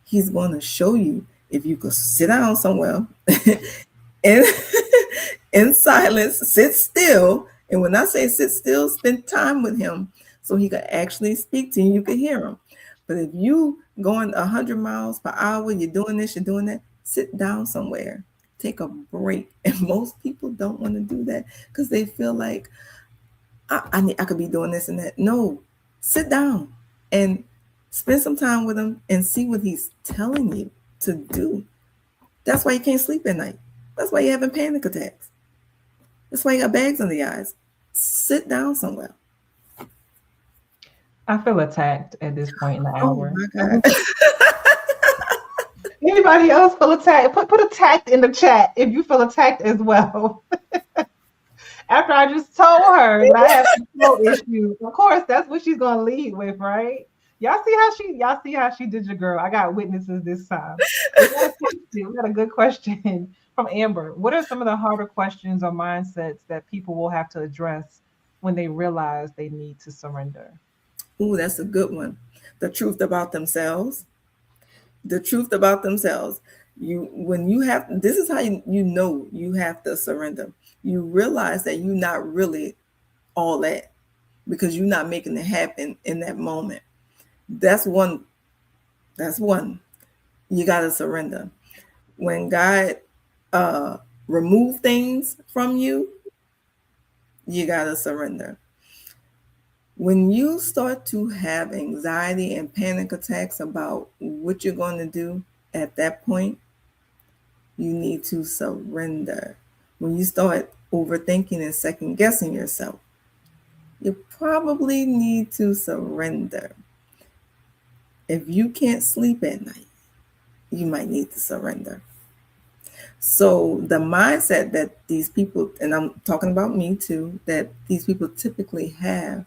He's going to show you if you could sit down somewhere and in silence, sit still. And when I say sit still, spend time with him so he could actually speak to you. You could hear him. But if you going 100 miles per hour, you're doing this, you're doing that, sit down somewhere, take a break. And most people don't want to do that because they feel like I could be doing this and that. No, sit down and spend some time with him and see what he's telling you to do. That's why you can't sleep at night. That's why you're having panic attacks. That's why you got bags under your eyes. Sit down somewhere. I feel attacked at this point in the Oh hour. my God. Anybody else feel attacked? Put attacked in the chat if you feel attacked as well. After I just told her that I have control issues. Of course, that's what she's gonna lead with, right? Y'all see how she did your girl. I got witnesses this time. We got a question. We got a good question from Amber. What are some of the harder questions or mindsets that people will have to address when they realize they need to surrender? Ooh, that's a good one. The truth about themselves. The truth about themselves. You when you have this is how you know you have to surrender. You realize that you're not really all that because you're not making it happen in that moment. That's one That's one. You got to surrender. When God uh, remove things from you, you got to surrender. When you start to have anxiety and panic attacks about what you're going to do at that point, you need to surrender. When you start overthinking and second guessing yourself, you probably need to surrender. If you can't sleep at night, you might need to surrender. So, the mindset that these people, and I'm talking about me too, that these people typically have,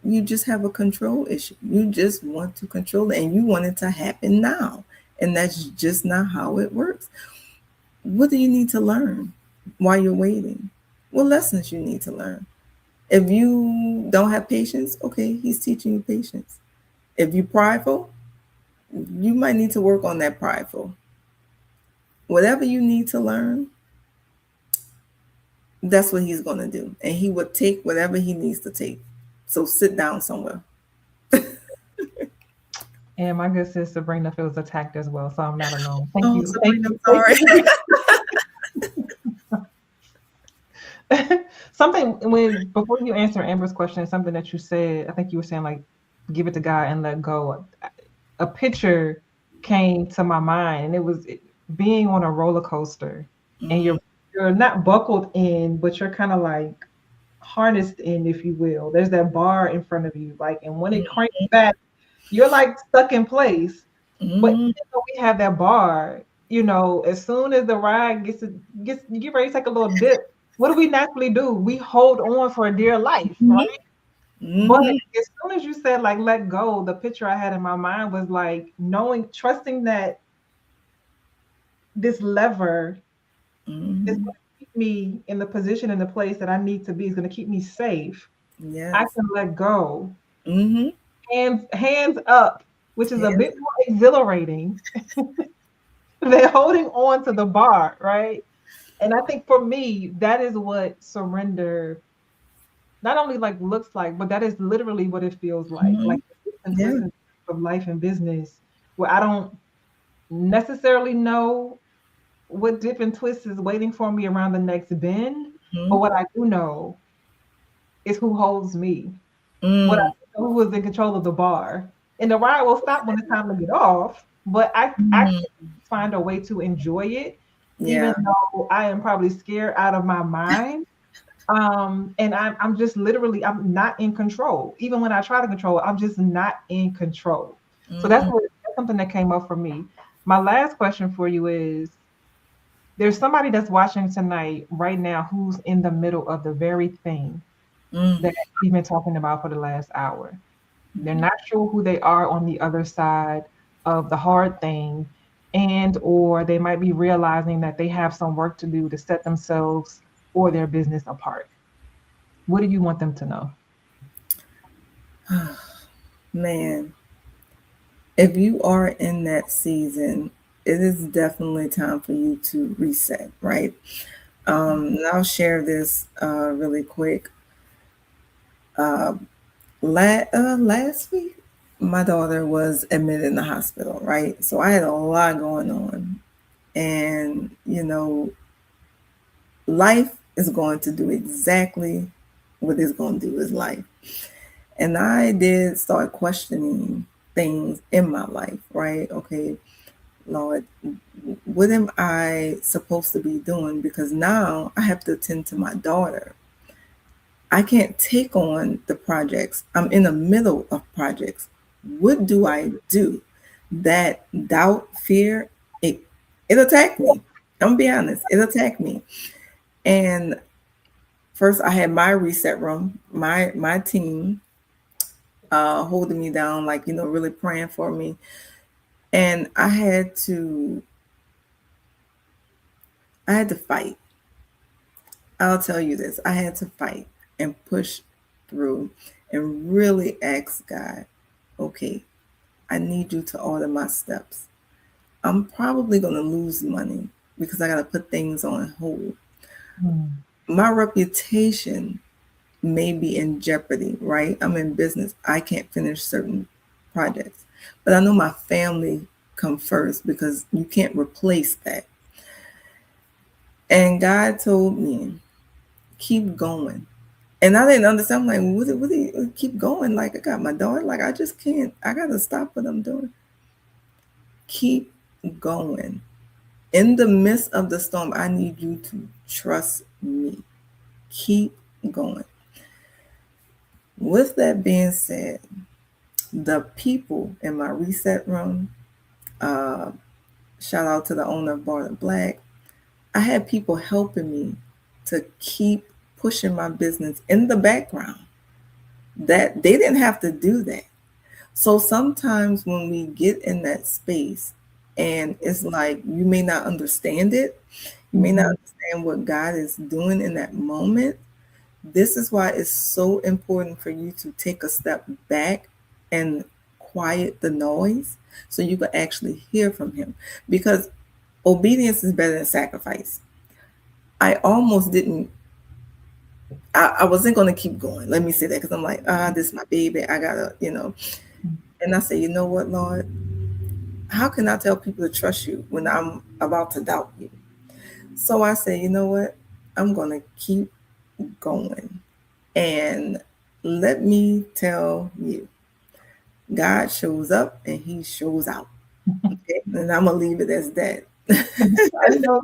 you just have a control issue. You just want to control it and you want it to happen now. And that's just not how it works. What do you need to learn while you're waiting? What lessons you need to learn? If you don't have patience, okay, he's teaching you patience. If you're prideful, you might need to work on that prideful. Whatever you need to learn, that's what he's going to do. And he would take whatever he needs to take. So sit down somewhere. And my good sis Sabrina feels attacked as well, so I'm not alone. Thank Oh, you. Thank Sabrina, I'm you. Thank sorry. you. Something when before you answer Amber's question, something that you said, I think you were saying like give it to God and let go. A picture came to my mind, and it was being on a roller coaster, and Mm, you're not buckled in, but you're kind of like harnessed in, if you will. There's that bar in front of you, like, and when it cranks back, you're like stuck in place. But mm, even though we have that bar, as soon as the ride gets you get ready to take a little dip, what do we naturally do? We hold on for dear life, mm, right? But mm, as soon as you said like let go, the picture I had in my mind was like knowing, trusting that this lever is mm. going to keep me in the position and the place that I need to be, is going to keep me safe. I Yes. can let go. Mm-hmm. Hands up, which is a Hands. bit more exhilarating than holding on to the bar, right? And I think for me, that is what surrender not only like looks like, but that is literally what it feels Mm-hmm. like the twists and Yeah. twists of life and business, where I don't necessarily know what dip and twist is waiting for me around the next bend. But Mm-hmm. what I do know is who holds me. What I Mm. do know who is in control of the bar. And the ride will stop when it's time to get off. But I Mm. can find a way to enjoy it, even Yeah. though I am probably scared out of my mind. And I'm just literally I'm not in control. Even when I try to control it, I'm just not in control. So Mm. that's something that came up for me. My last question for you is there's somebody that's watching tonight right now who's in the middle of the very thing Mm. that we've been talking about for the last hour. They're Mm. not sure who they are on the other side of the hard thing, and or they might be realizing that they have some work to do to set themselves or their business apart. What do you want them to know? Man, if you are in that season, it is definitely time for you to reset, right? And I'll share this really quick. Uh, last week, my daughter was admitted in the hospital, right? So I had a lot going on. And, life is going to do exactly what it's going to do is life. And I did start questioning things in my life, right? Okay, Lord, what am I supposed to be doing? Because now I have to attend to my daughter. I can't take on the projects. I'm in the middle of projects. What do I do? That doubt, fear, it attacked me. I'm gonna be honest, it attacked me. And first I had my reset room, my team holding me down, like, really praying for me. And I had to fight. I'll tell you this. I had to fight and push through and really ask God, okay, I need you to order my steps. I'm probably going to lose money because I got to put things on hold. Mm, My reputation may be in jeopardy, right? I'm in business. I can't finish certain projects. But I know my family come first because you can't replace that. And God told me, keep going. And I didn't understand. I'm like, what do you keep going? Like, I got my daughter. Like, I just can't. I got to stop what I'm doing. Keep going. In the midst of the storm, I need you to trust me. Keep going. With that being said, the people in my reset room, uh, shout out to the owner of Boardroom Black, I had people helping me to keep pushing my business in the background. That they didn't have to do that. So sometimes when we get in that space and it's like you may not understand it, you may not Mhm. understand what God is doing in that moment. This is why it's so important for you to take a step back and quiet the noise so you can actually hear from Him. Because obedience is better than sacrifice. I almost didn't, I wasn't going to keep going. Let me say that because I'm like, this is my baby. I got to. And I say, you know what, Lord? How can I tell people to trust you when I'm about to doubt you? So I say, you know what? I'm going to keep going. And let me tell you, God shows up and He shows out. Okay? And I'm going to leave it as that. I know,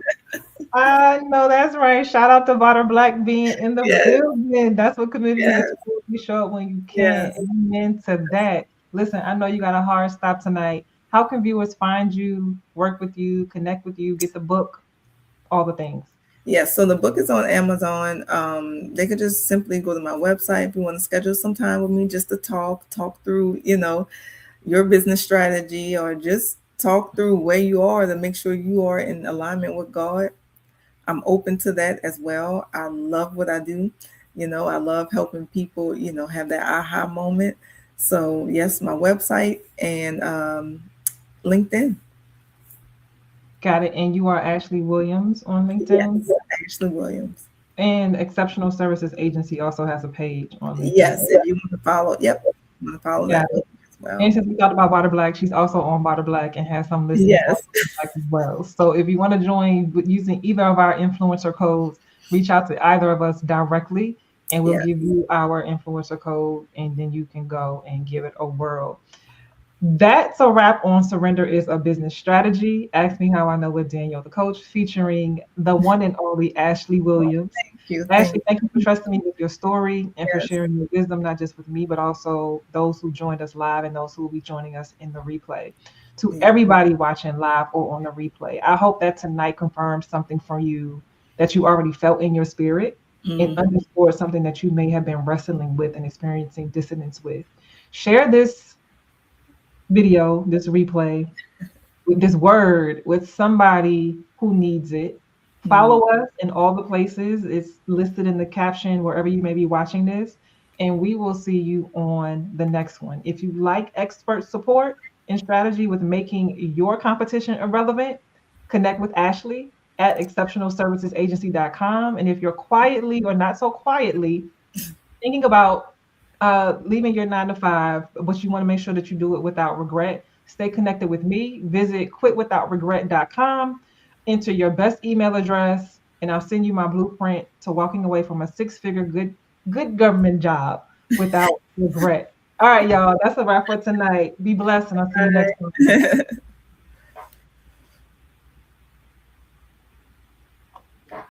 I know that's right. Shout out to Butter Black being in the Yes, building. That's what community is yes, for. You show up when you can. yes. Amen to that. Listen, I know you got a hard stop tonight. How can viewers find you, work with you, connect with you, get the book, all the things? Yes, so the book is on Amazon. They could just simply go to my website if you want to schedule some time with me just to talk through, your business strategy or just talk through where you are to make sure you are in alignment with God. I'm open to that as well. I love what I do. I love helping people, have that aha moment. So, yes, my website and LinkedIn. Got it. And you are Ashley Williams on LinkedIn. Yes, Ashley Williams. And Exceptional Services Agency also has a page on LinkedIn. Yes, if you want to follow, yep, you want to follow Got that it. as well. And since we talked about Water Black, she's also on Water Black and has some listings on Yes, Water Black as well. So if you want to join with using either of our influencer codes, reach out to either of us directly and we'll yes. give you our influencer code and then you can go and give it a whirl. That's a wrap on Surrender is a Business Strategy. Ask Me How I Know with Danielle the Coach, featuring the one and only Ashley Williams. Thank you, thank Ashley, thank you for trusting me with your story and for you. Yes, sharing your wisdom, not just with me, but also those who joined us live and those who will be joining us in the replay. To yeah. everybody watching live or on the replay, I hope that tonight confirms something for you that you already felt in your spirit and Mm, underscore something that you may have been wrestling with and experiencing dissonance with. Share this video, this replay, with this word with somebody who needs it. mm, Follow us in all the places. It's listed in the caption wherever you may be watching this. And we will see you on the next one. If you like expert support and strategy with making your competition irrelevant, connect with Ashley at exceptionalservicesagency.com. And if you're quietly or not so quietly thinking about leaving your 9 to 5, but you want to make sure that you do it without regret, stay connected with me. Visit quitwithoutregret.com, enter your best email address, and I'll send you my blueprint to walking away from a six-figure good government job without regret. All right, y'all. That's a wrap for tonight. Be blessed, and I'll see you next time. right.